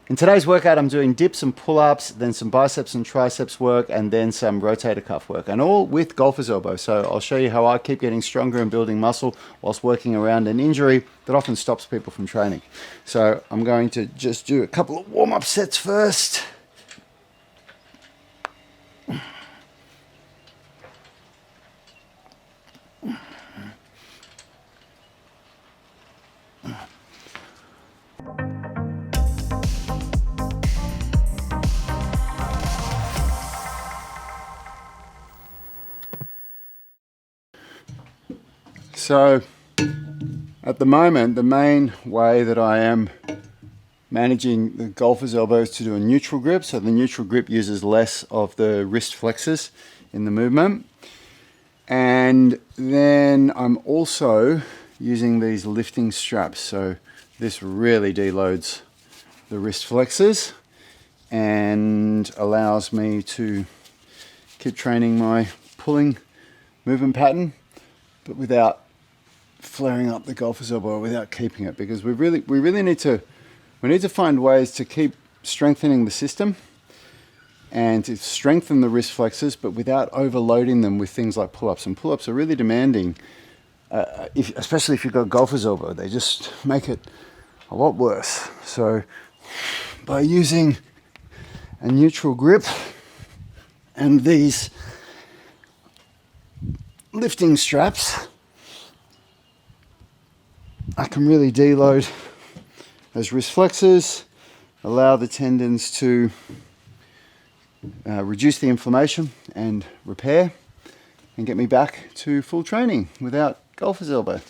In today's workout, I'm doing dips and pull-ups, then some biceps and triceps work, and then some rotator cuff work, and all with golfer's elbow. So I'll show you how I keep getting stronger and building muscle whilst working around an injury that often stops people from training. So I'm going to just do a couple of warm-up sets first. So at the moment, the main way that I am managing the golfer's elbow is to do a neutral grip. So the neutral grip uses less of the wrist flexors in the movement. And then I'm also using these lifting straps. So this really deloads the wrist flexors and allows me to keep training my pulling movement pattern, but without flaring up the golfer's elbow, without keeping it, because we really need to find ways to keep strengthening the system and to strengthen the wrist flexors, but without overloading them with things like pull-ups. And pull-ups are really demanding, especially if you've got golfer's elbow. They just make it a lot worse. So by using a neutral grip and these lifting straps, I can really deload those wrist flexors, allow the tendons to reduce the inflammation and repair, and get me back to full training without golfer's elbow.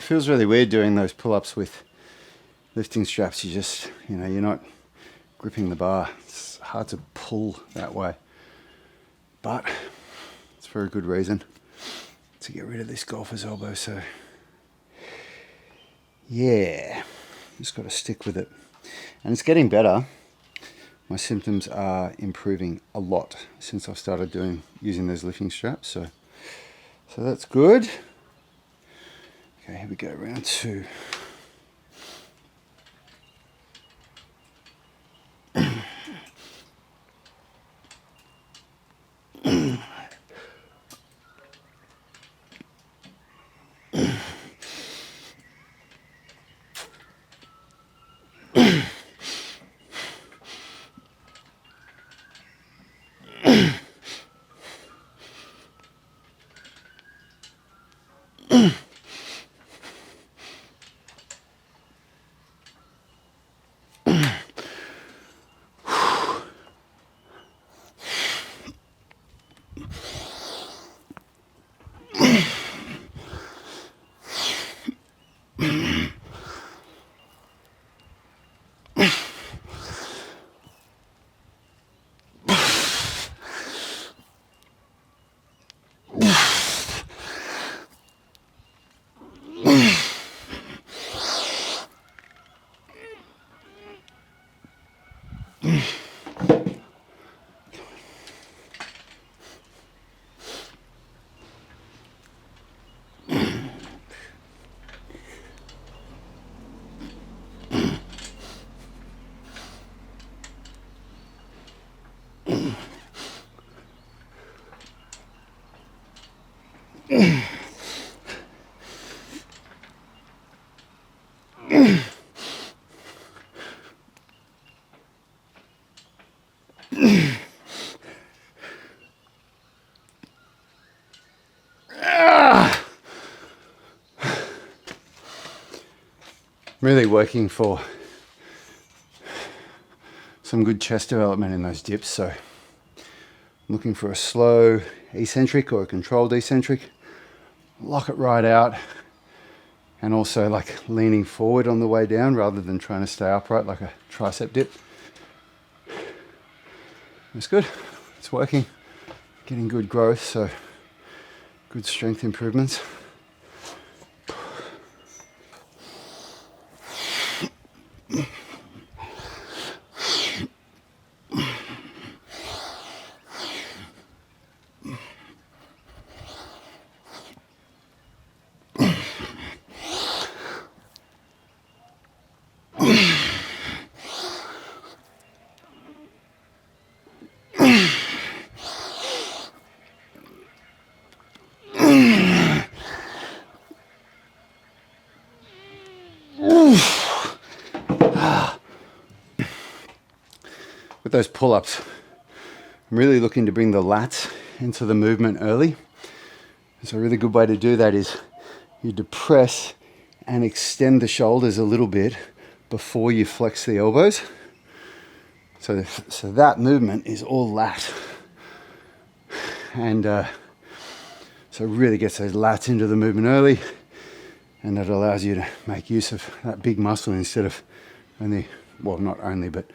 Feels really weird doing those pull-ups with lifting straps. You're not gripping the bar. It's hard to pull that way, but it's for a good reason, to get rid of this golfer's elbow. So yeah, just got to stick with it, and it's getting better. My symptoms are improving a lot since I've started using those lifting straps. So that's good. Okay, here we go, round two. really working for some good chest development in those dips. So I'm looking for a slow eccentric or a controlled eccentric. Lock it right out, and also like leaning forward on the way down rather than trying to stay upright like a tricep dip. That's good. It's working. Getting good growth, so good strength improvements. With those pull-ups, I'm really looking to bring the lats into the movement early. So a really good way to do that is you depress and extend the shoulders a little bit before you flex the elbows. So that movement is all lat. And so it really gets those lats into the movement early, and that allows you to make use of that big muscle instead of only, well, not only, but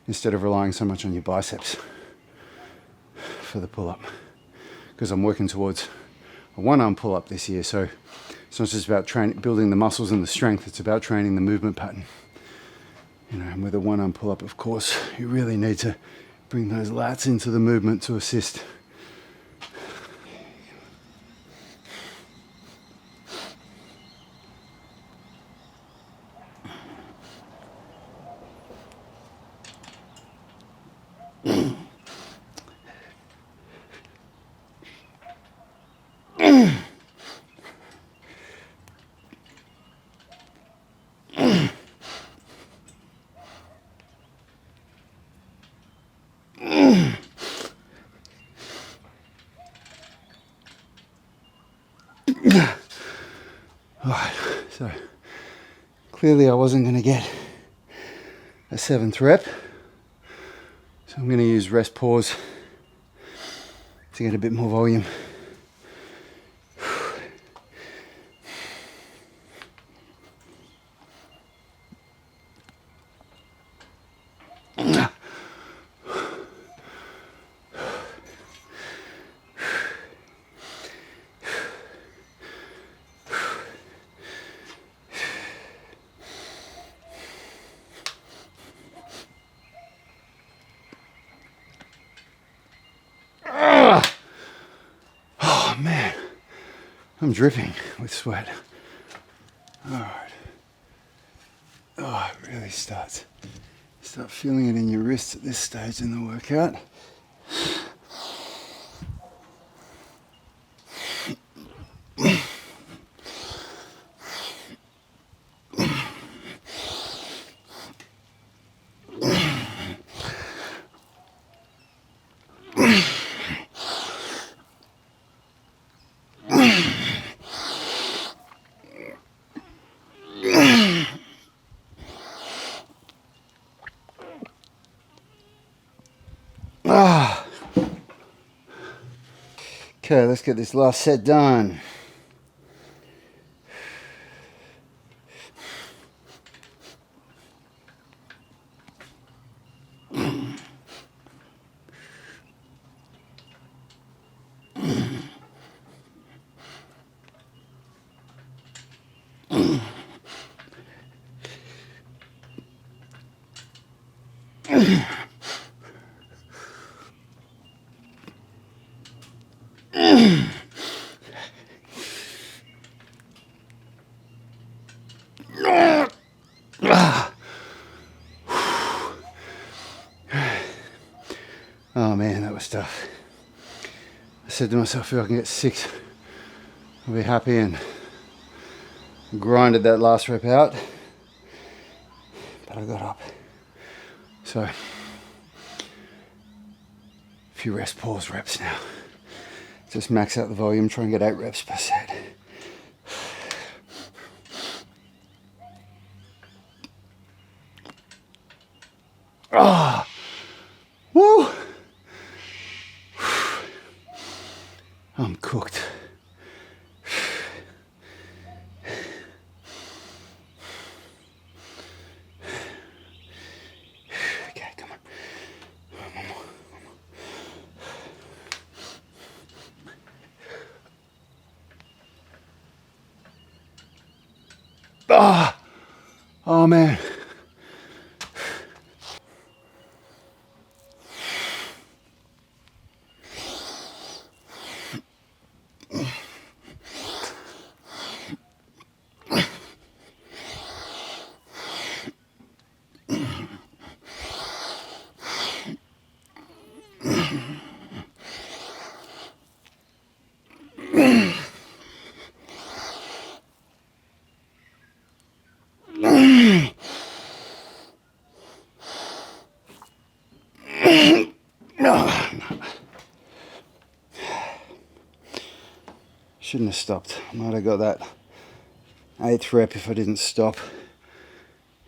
instead of relying so much on your biceps for the pull-up. Because I'm working towards a one-arm pull-up this year, so it's not just about building the muscles and the strength, it's about training the movement pattern. You know, and with a one-arm pull-up, of course, you really need to bring those lats into the movement to assist. Alright, so clearly I wasn't going to get a 7th rep, so I'm going to use rest pause to get a bit more volume. Oh man, I'm dripping with sweat. Alright. Oh, it really starts. Start feeling it in your wrists at this stage in the workout. Okay, let's get this last set done. Oh man, that was tough. I said to myself, if I can get 6, I'll be happy, and grinded that last rep out, but I got up. So, a few rest pause reps now. Just max out the volume, try and get 8 reps per set. Ah, woo! I'm cooked. Okay, come on. One more. Ah! Oh man. Shouldn't have stopped. Might have got that 8th rep if I didn't stop.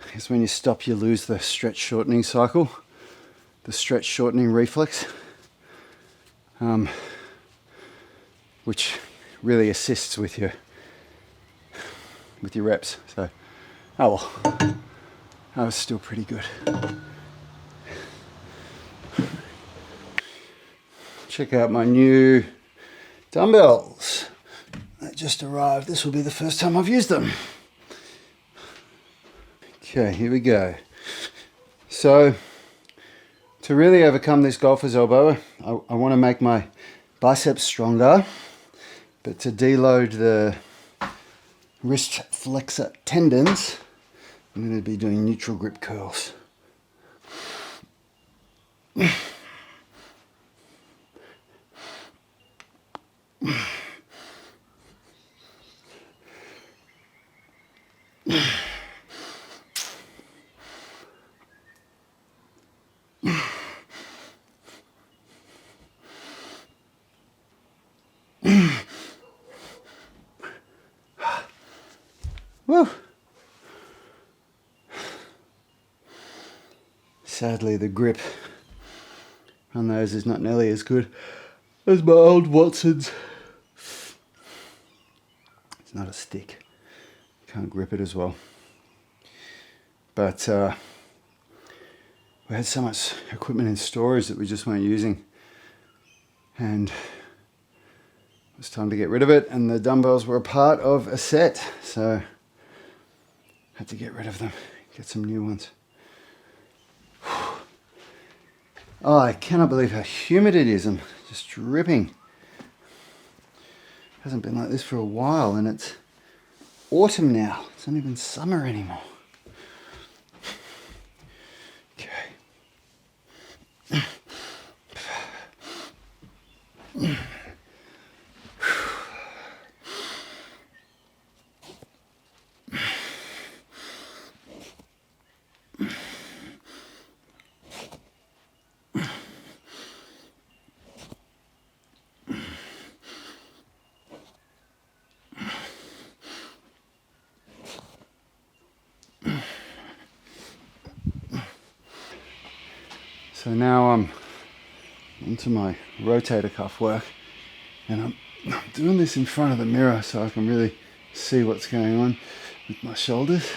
Because when you stop, you lose the stretch shortening cycle, the stretch shortening reflex, which really assists with your reps. So, oh well, that was still pretty good. Check out my new dumbbells that just arrived. This will be the first time I've used them. Okay, here we go. So, to really overcome this golfer's elbow, I want to make my biceps stronger, but to deload the wrist flexor tendons, I'm going to be doing neutral grip curls. Woo. Sadly, the grip on those is not nearly as good as my old Watsons. It's not a stick. Can't grip it as well. But we had so much equipment in storage that we just weren't using. And it was time to get rid of it. And the dumbbells were a part of a set. So had to get rid of them, get some new ones. Oh, I cannot believe how humid it is. I'm just dripping. Hasn't been like this for a while, and it's autumn now. It's not even summer anymore. Okay. So now I'm into my rotator cuff work, and I'm doing this in front of the mirror so I can really see what's going on with my shoulders.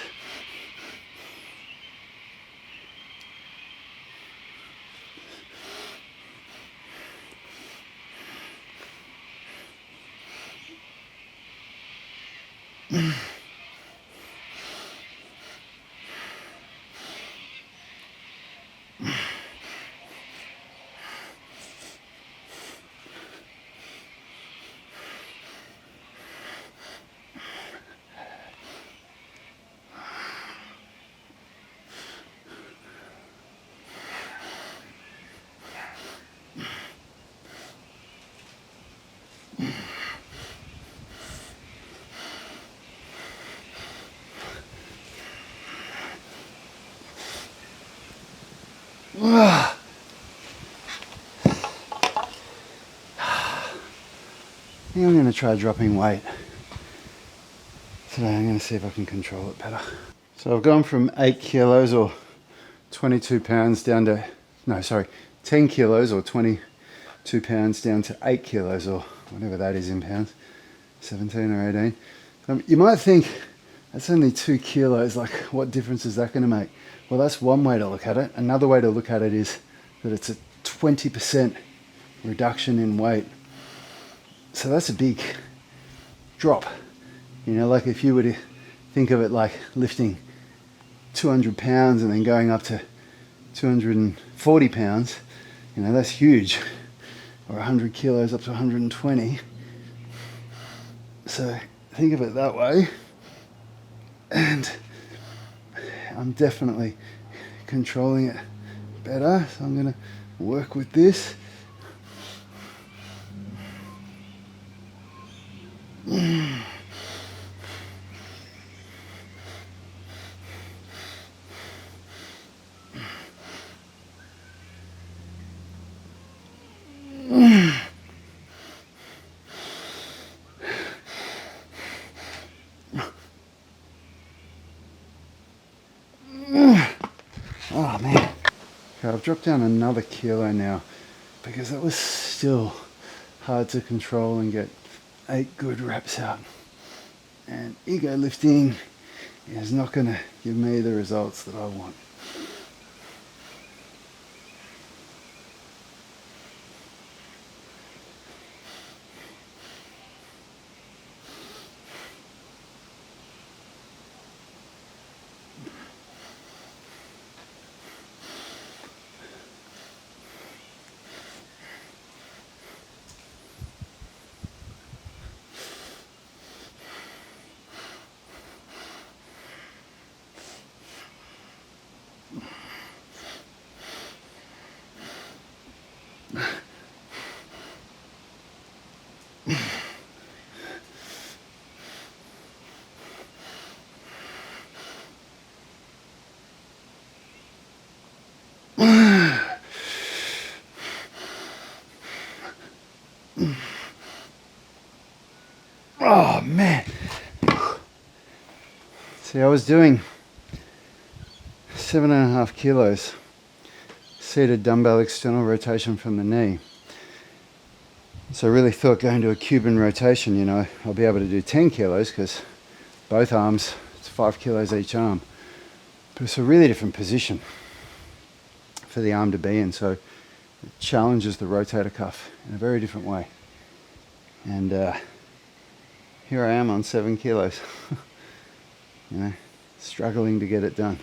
I think I'm going to try dropping weight today. I'm going to see if I can control it better. So I've gone from 8 kilos or 22 pounds down to, no, sorry, 10 kilos or 22 pounds down to 8 kilos or whatever that is in pounds, 17 or 18. You might think that's only 2 kilos, like what difference is that going to make? Well, that's one way to look at it. Another way to look at it is that it's a 20% reduction in weight. So that's a big drop. You know, like if you were to think of it like lifting 200 pounds and then going up to 240 pounds, you know, that's huge. Or 100 kilos up to 120. So think of it that way. And I'm definitely controlling it better. So I'm going to work with this. Oh man. Okay, I've dropped down another kilo now because that was still hard to control and get 8 good reps out. And ego lifting is not going to give me the results that I want. Oh man. See, I was doing 7.5 kilos seated dumbbell external rotation from the knee. So I really thought going to a Cuban rotation, you know, I'll be able to do 10 kilos because both arms, it's 5 kilos each arm. But it's a really different position for the arm to be in. So it challenges the rotator cuff in a very different way. And here I am on 7 kilos, you know, struggling to get it done.